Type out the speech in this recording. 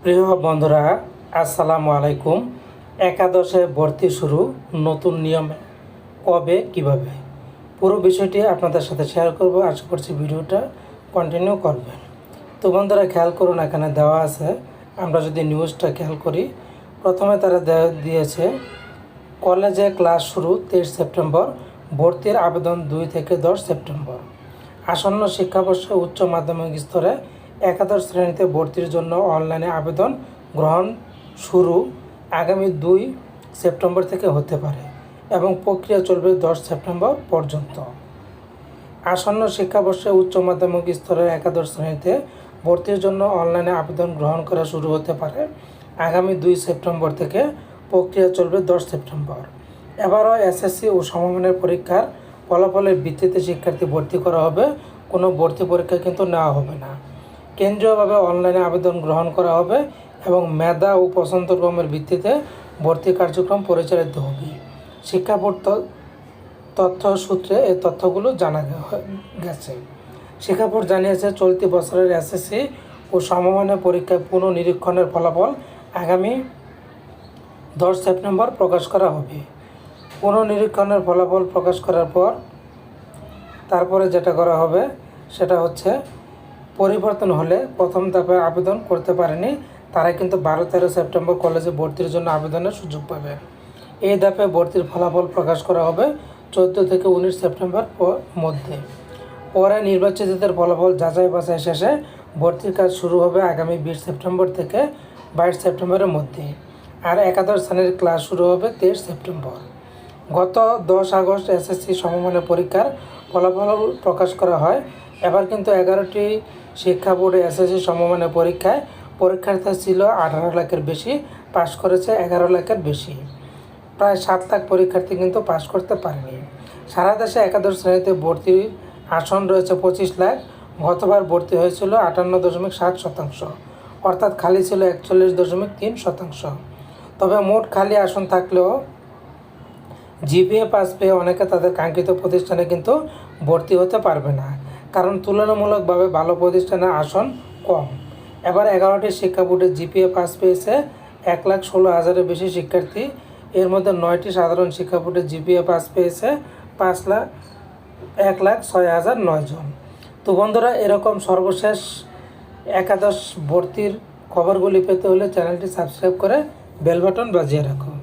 প্রিয় বন্ধুরা, আসসালামু আলাইকুম। একাদশে ভর্তি শুরু, নতুন নিয়মে কবে কিভাবে, পুরো বিষয়টি আপনাদের সাথে শেয়ার করব। আশা করছি ভিডিওটা কন্টিনিউ করবেন। তো বন্ধুরা, খেয়াল করুন, এখানে দেওয়া আছে। আমরা যদি নিউজটা খেয়াল করি, প্রথমে তারা দিয়েছে কলেজে ক্লাস শুরু 23 সেপ্টেম্বর, ভর্তির আবেদন 2 থেকে 10 সেপ্টেম্বর। আসন্ন শিক্ষাবর্ষে উচ্চ মাধ্যমিক স্তরে একাদশ শ্রেণীতে ভর্তির জন্য অনলাইনে আবেদন গ্রহণ শুরু আগামী 2 সেপ্টেম্বর থেকে হতে পারে এবং প্রক্রিয়া চলবে 10 সেপ্টেম্বর পর্যন্ত। আসন্ন শিক্ষাবর্ষে উচ্চ মাধ্যমিক স্তরের একাদশ শ্রেণীতে ভর্তির জন্য অনলাইনে আবেদন গ্রহণ করা শুরু হতে পারে আগামী 2 সেপ্টেম্বর থেকে, প্রক্রিয়া চলবে 10 সেপ্টেম্বর। এবারও এসএসসি ও সমমানের পরীক্ষার ফলাফলের ভিত্তিতে শিক্ষার্থী ভর্তি করা হবে, কোনো ভর্তি পরীক্ষা কিন্তু নেওয়া হবে না। কেন্দ্রীয়ভাবে অনলাইনে আবেদন গ্রহণ করা হবে এবং মেধা ও পছন্দক্রমের ভিত্তিতে ভর্তি কার্যক্রম পরিচালিত হবে। শিক্ষা বোর্ড তথ্য সূত্রে এই তথ্যগুলো জানা গেছে। শিক্ষা বোর্ড জানিয়েছে, চলতি বছরের এসএসসি ও সমমানের পরীক্ষায় পুনঃনিরীক্ষণের ফলাফল আগামী 10 সেপ্টেম্বর প্রকাশ করা হবে। পুনঃনিরীক্ষণের ফলাফল প্রকাশ করার পর তারপরে যেটা করা হবে সেটা হচ্ছে, পরিবর্তন হলে প্রথম ধাপে আবেদন করতে পারেনি তারা কিন্তু 12-13 সেপ্টেম্বর কলেজে ভর্তির জন্য আবেদনের সুযোগ পাবে। এই ধাপে ভর্তির ফলাফল প্রকাশ করা হবে 14 থেকে 19 সেপ্টেম্বর মধ্যে। পরে নির্বাচিতদের ফলাফল যাচাই বাছাই শেষে ভর্তির কাজ শুরু হবে আগামী 20 সেপ্টেম্বর থেকে 22 সেপ্টেম্বরের মধ্যে। আর একাদশ শ্রেণীর ক্লাস শুরু হবে 23 সেপ্টেম্বর। গত 10 আগস্ট এসএসসি সমমানের পরীক্ষার ফলাফল প্রকাশ করা হয়। এবার কিন্তু 11টি শিক্ষা বোর্ডে এসএসসি সমমানের পরীক্ষায় পরীক্ষার্থী ছিল 18 লাখের বেশি, পাশ করেছে 11 লাখের বেশি। প্রায় 7 লাখ পরীক্ষার্থী কিন্তু পাশ করতে পারেনি। সারা দেশে একাদশ শ্রেণীতে ভর্তির আসন রয়েছে 25 লাখ। গতবার ভর্তি হয়েছিল 58.7%, অর্থাৎ খালি ছিল 41.3%। তবে মোট খালি আসন থাকলেও জিপিএ পাস পেয়ে অনেকে তাদের কাঙ্ক্ষিত প্রতিষ্ঠানে কিন্তু ভর্তি হতে পারবে না, কারণ তুলনামূলকভাবে ভালো প্রতিষ্ঠানের আসন কম। এবার 11টি শিক্ষা বোর্ডে জিপিএ পাস পেয়েছে 1,16,000-এর বেশি শিক্ষার্থী। এর মধ্যে 9টি সাধারণ শিক্ষা বোর্ডে জিপিএ পাস পেয়েছে 1,06,009 জন। তো বন্ধুরা, এরকম সর্বশেষ একাদশ ভর্তির খবরগুলি পেতে হলে চ্যানেলটি সাবস্ক্রাইব করে বেল বাটন বাজিয়ে রাখো।